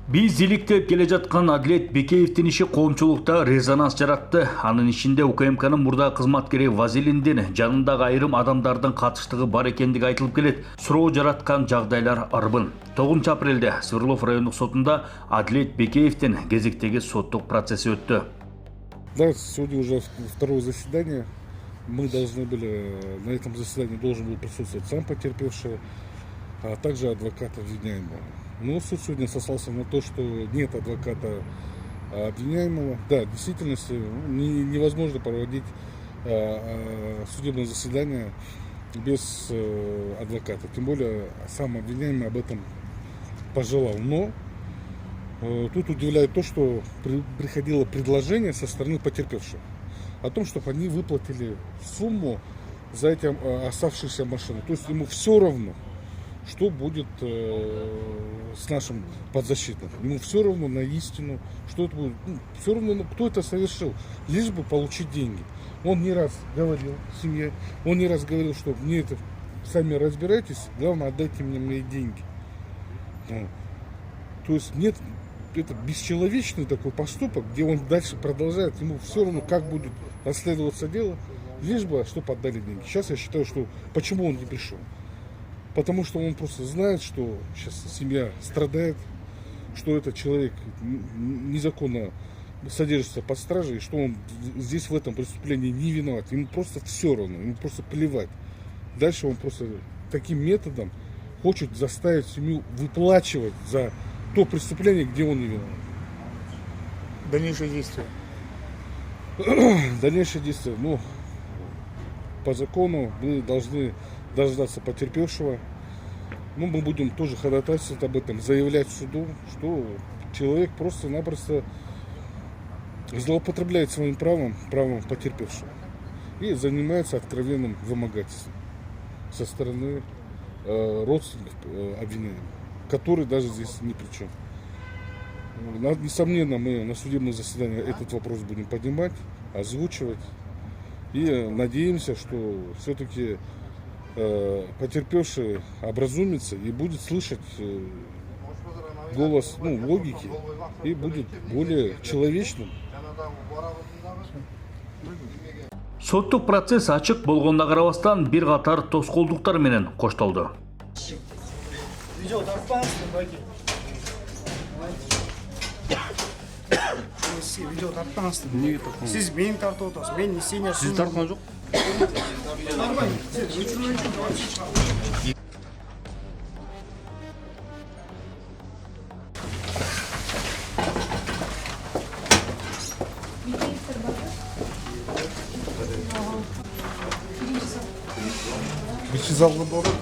Биз иликтеп келе жаткан Адилет Бекеевдин иши коомчулукта резонанс жаратты. Анын ишинде УКМКнын мурда кызматкери Вазилиндин жанындагы айрым адамдардын катыштыгы бар экендиги айтылып келет. Суроо жараткан жагдайлар арбын. 9 апрелде Свердлов райондук сотунда Адилет Бекеевдин кезектеги соттук процесси өттү. Да, сегодня уже второе заседание. Мы должны были, на этом заседании должен был присутствовать сам потерпевший, а также адвокат обвиняемого. Но суд сегодня сослался на то, что нет адвоката обвиняемого. Да, в действительности невозможно проводить судебное заседание без адвоката. Тем более сам обвиняемый об этом пожелал. Но тут удивляет то, что приходило предложение со стороны потерпевших о том, чтобы они выплатили сумму за эти оставшиеся машины. То есть ему все равно, что будет с нашим подзащитным. Ему все равно на истину, что это будет. Все равно, кто это совершил, лишь бы получить деньги. Он не раз говорил семье, он не раз говорил, что мне это сами разбирайтесь, главное отдайте мне мои деньги. То есть нет, это бесчеловечный такой поступок, где он дальше продолжает, ему все равно, как будет расследоваться дело, лишь бы, чтобы отдали деньги. Сейчас я считаю, что почему он не пришел. Потому что он просто знает, что сейчас семья страдает, что этот человек незаконно содержится под стражей, что он здесь в этом преступлении не виноват. Ему просто все равно, ему просто плевать. Дальше он просто таким методом хочет заставить семью выплачивать за то преступление, где он не виноват. Дальнейшие действия? Дальнейшие действия, по закону мы должны дождаться потерпевшего. Мы будем тоже ходатайствовать об этом, заявлять суду, что человек просто-напросто злоупотребляет своим правом потерпевшего и занимается откровенным вымогательством со стороны родственников обвиняемых, которые даже здесь ни при чем. Несомненно, мы на судебном заседании этот вопрос будем поднимать, озвучивать и надеемся, что все-таки потерпевший образумится и будет слышать голос логики и будет более человечным. Соттук процесс ачык болгонуна карабастан бир катар тоскоолдуктар менен коштолду. Видео тартпаңыздар, баки. Видео тартпаңыздар. Неге тартпаңыз? Сіз мені тартып отырсыз, мен сені... Сіз тартқан жоқ? Бірінші залға барып,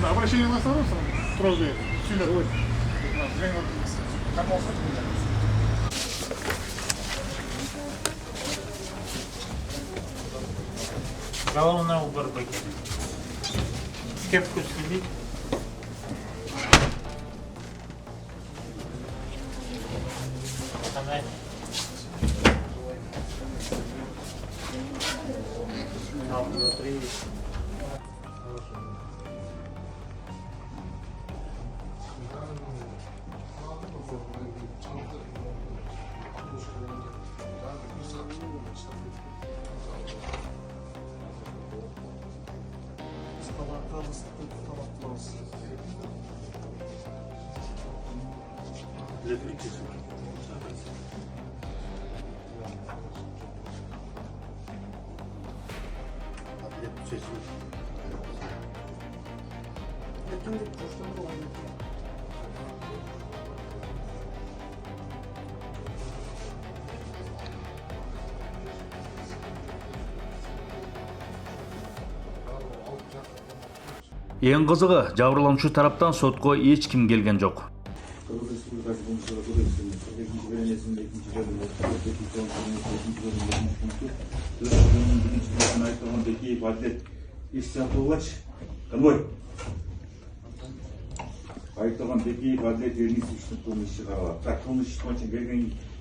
Обращение на сторону, сразу сюда. Головная убор баки. Кепку снимите. Внутри. Эң кызыгы, жабырлануучу тараптан сотко эч ким келген жок. Конвой. Айыпталган Бекеев Адлет Ермисовичтин кылмыш иши каралат. Так, кылмыш иши боюнча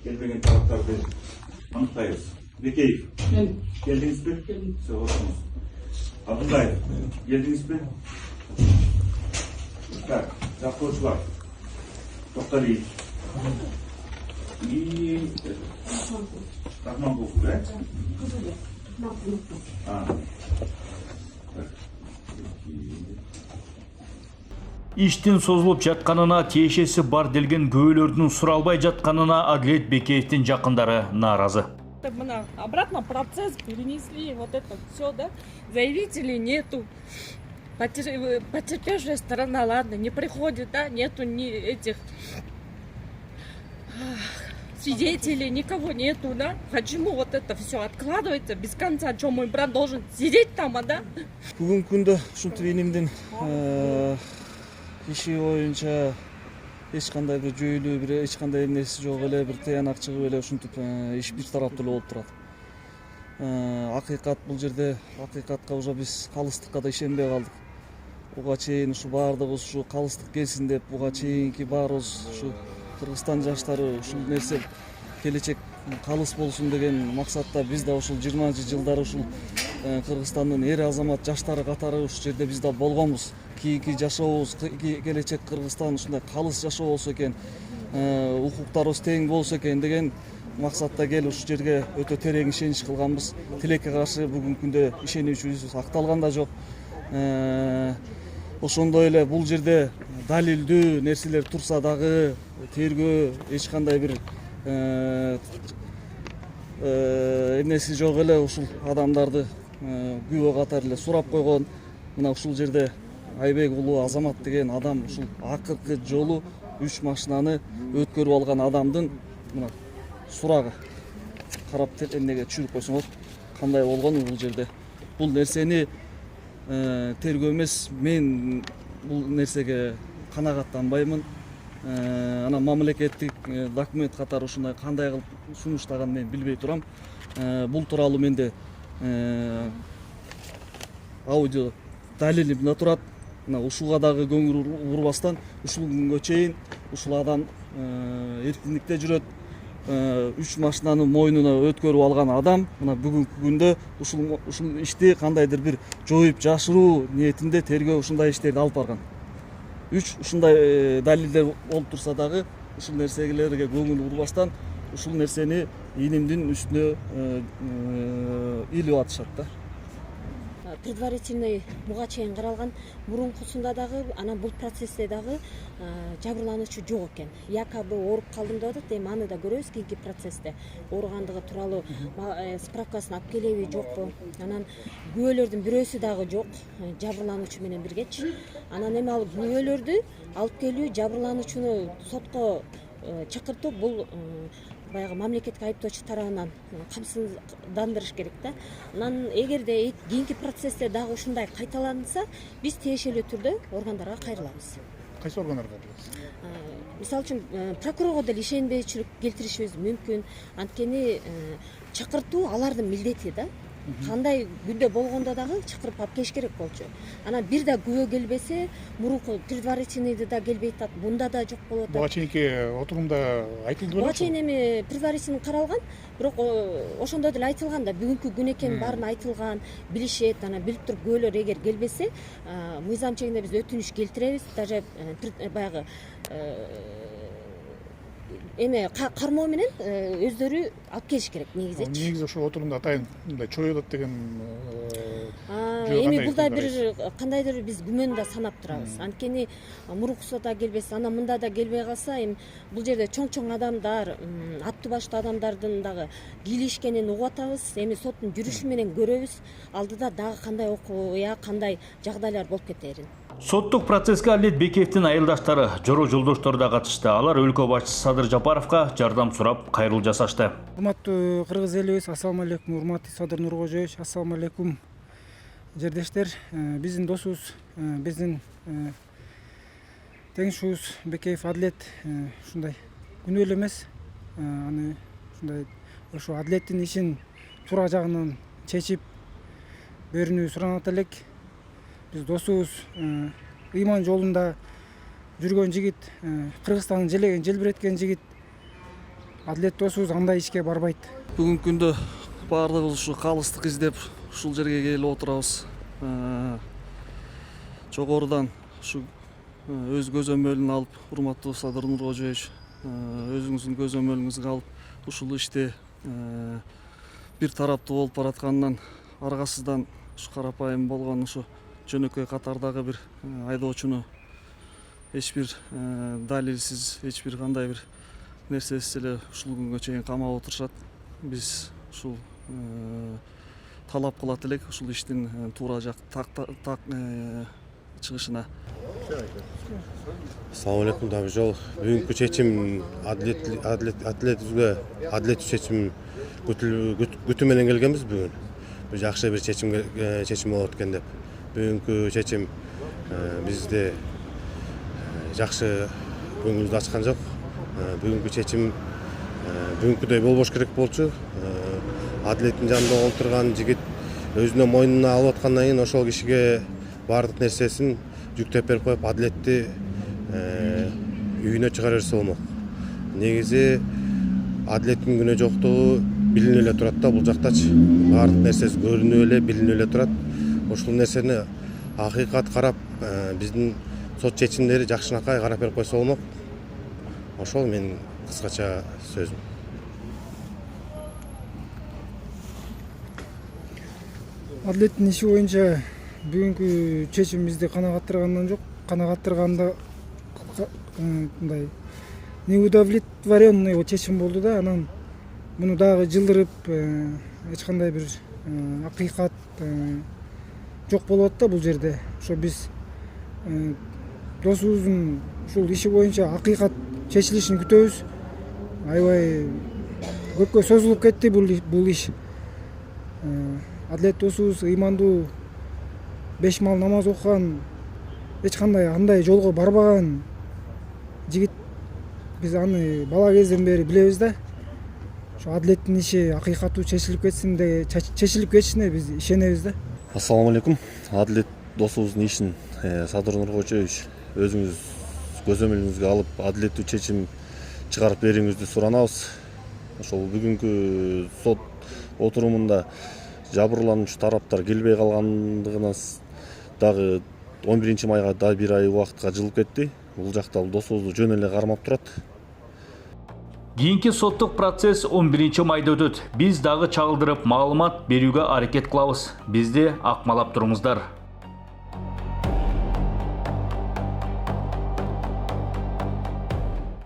келбеген тараптарды аныктайбыз. Бекеев, келдиңизби? Все, отуруңуз. Абдуллаев, келдиңизби? Так, жактоочулар. Токталиев. И Рахманкулов, да? Иштин созулуп жатканына тиешеси бар делген күбөлөрдүн суралбай жатканына Адлет Бекеевдин жакындары нааразы. Мына обратно процесс перенесли, вот это все, да? Заявителей нету. Потерпевшая сторона, ладно, не приходит, да? Нету ни этих свидетелей, никого нету, да? Почему вот это все откладывается без конца? Что мой брат должен сидеть там, да? Бүгүнкү күндө ушинтип инимдин иши боюнча эч кандай бир жүйөлүү бир эч кандай эмнеси жок эле, бир тыянак чыгып эле ушинтип иш бир тараптуу болуп турат. Акыйкат бул жерде акыйкатка уже биз калыстыкка да ишенбей калдык. Буга чейин ушу баардыгыбыз ушу калыстык келсин деп, буга чейинки баарыбыз ушу Кыргызстан жаштары ушул нерсе келечек калыс болсун деген максатта биз да ушул 20-жылдары ушул Кыргызстандын эр азамат жаштары катары ушул жерде биз да болгонбуз. Кийинки жашообуз, келечек Кыргызстан ушундай калыс жашоо болсо экен, укуктарыбыз тең болсо экен деген максатта келип ушул жерге өтө терең ишенич кылганбыз. Тилекке каршы бүгүнкү күндө ишеничибиз акталган да жок. Ошондой эле бул жерде далилдүү нерселер турса дагы тергөө эч кандай бир эмнеси жок эле ушул адамдарды күбө катары эле сурап койгон. Мына ушул жерде Айбек уулу Азамат деген адам ушул акыркы жолу 3 машинаны өткөрүп алган адамдын мына сурагы. Карап эмнеге түшүрүп койсоңуз кандай болгон бул жерде. Бул нерсени тергөө эмес, мен бул нерсеге канагаттанбаймын. Ана мамлекеттик документ катары ушундай кандай кылып сунуштаганын мен билбей турам. Бул тууралуу менде аудио далили мында турат. Мына ушуга дагы көңүл бурбастан ушул күнгө чейин ушул адам эркиндикте жүрөт. 3 машинаны мойнуна өткөрүп алган адам мына бүгүнкү күндө ушул ишти кандайдыр бир жоюп жашыруу ниетинде тергөө ушундай иштерди алып барган. 3 ушундай далилдер болуп турса дагы ушул нерселерге көңүл бурбастан ушул нерсени инимдин үстүнө илип атышат да. Предварительный буга чейин каралган, мурункусунда дагы анан бул процессте дагы жабырлануучу жок экен. Якобы ооруп калдым деп атат, эми аны да көрөбүз кийинки процессте. Ооругандыгы тууралуу справкасын алып келеби жокпу? Анан күбөлөрдүн бирөөсү дагы жок, жабырлануучу менен биргечи. Анан эми ал күбөлөрдү алып келүү, жабырлануучуну сотко чакыртуу бул баягы мамлекетке айыптоочу тарабынан камсыздандырыш керек да. Анан эгерде кийинки процессте дагы ушундай кайталанса, биз тиешелүү түрдө органдарга кайрылабыз. Кайсы органдарга кайрыласыз? Мисалы үчүн прокурорго деле ишенбейчилик келтиришибиз мүмкүн. Анткени чакыртуу алардын милдети да. Кандай күндө болгондо дагы чакырып алып келиш керек болчу. Анан бир да күбө келбесе, мурунку предварительныйды да келбей атат, бунда да жок болуп атат. Буга чейинки отурумда айтылды Буга чейин эми предварительный каралган, бирок ошондо деле айтылган да, бүгүнкү күн экен баарын айтылган, билишет, анан билип туруп күбөлөр эгер келбесе, мыйзам чегинде биз өтүнүш келтиребиз, даже баягы эме кармоо менен өздөрү алып келиш керек негизичи. Негизи ошо отурумда атайын мындай чоюлат деген эми бул да бир кандайдыр биз күмөн да санап турабыз. Анткени мурункусу да келбесе, анан мында да келбей калса, эми бул жерде чоң адамдар, аттуу баштуу адамдардын дагы кийлишкенин угуп атабыз. Эми соттун жүрүшү менен көрөбүз, алдыда дагы кандай окуя, кандай жагдайлар болуп кетерин. Соттук процесске Адлет Бекеевдин айылдаштары, жоро жолдоштору да катышты. Алар өлкө башчысы Садыр Жапаровго жардам сурап, кайрылуу жасашты. Урматтуу кыргыз элибиз, ассаламу алейкум. Урматтуу Садыр Нуркожоевич, ассаламу алейкум. Жердештер, биздин досубуз, биздин теңишибиз Бекеев Адлет ушундай күнөөлүү эмес. Аны ушундай ошо Адлеттин ишин туура жагынан чечип берүүнү суранат элек. Биз досубуз ыйман жолунда жүргөн жигит, Кыргызстандын желегин желбиреткен жигит. Адилет досубуз андай ишке барбайт. Бүгүнкү күндө баардыгыбыз ушу калыстык издеп ушул жерге келип отурабыз. Жогорудан ушу өз көзөмөлүн алып, урматтуу Садыр Нуркожоевич, өзүңүздүн көзөмөлүңүзгө алып ушул иште бир тараптуу болуп баратканынан аргасыздан ушу карапайым болгон ушу жөнөкөй катардагы бир айдоочуну эч бир далилсиз, эч бир кандай бир нерсесиз эле ушул күнгө чейин камап отурушат. Биз ушул талап кылат элек ушул иштин туура жак чыгышына. Assalamu alaikum da жол. Бүгүнкү чечим адилетибизге адилеттүү чечим күтүү менен келгенбиз бүгүн. Бул жакшы бир чечим болот экен деп. Бүгүнкү чечим бизде жакшы көңүлдү ачкан жок. Бүгүнкү чечим бүгүнкүдөй болбош керек болчу. Адилеттин жанында отурган жигит өзүнө мойнуна алып аткандан кийин ошол кишиге баардык нерсесин жүктөп берип коюп, адилетти үйүнө чыгара берсе болмок. Негизи адилеттин күнөө жоктугу билинип эле турат да, бул жактачы. Баардык нерсеси көрүнүп эле, билинип эле турат. Ошол нерсени акыйкат карап, биздин сот чечимдери жакшынакай карап берип койсо болмок. Ошол менин кыскача сөзүм. Адилеттин иши боюнча бүгүнкү чечим бизди канагаттыргандан жок, канагаттырганда мындай неудовлетворенный чечим болду да. Анан муну дагы жылдырып, эч кандай бир акыйкат жок болот да бул жерде. Ошо биз досубуздун ушул иши боюнча акыйкат чечилишин күтөбүз. Аябай көпкө созулуп кетти бул иш. Адилет досубуз ыймандуу 5 мал намаз окуган, эч кандай андай жолго барбаган жигит. Биз аны бала кезден бери билебиз да. Ошо адилеттин иши акыйкаттуу чечилип кетишине биз ишенебиз да. Ассаламу алейкум. Адилет досубуздун ишин Садыр Нуркожоевич өзүңүз көзөмөлүңүзгө алып, адилеттүү чечим чыгарып берүүңүздү суранабыз. Ошол бүгүнкү сот отурумунда жабырлануучу тараптар келбей калгандыгынан дагы 11 майга да бир ай убакытка жылып кетти. Бул жакта досубузду жөн эле кармап турат. Кийинки соттук процесс 11 майда өтөт. Биз дагы чагылдырып маалымат берүүгө аракет кылабыз. Бизди акмалап туруңуздар.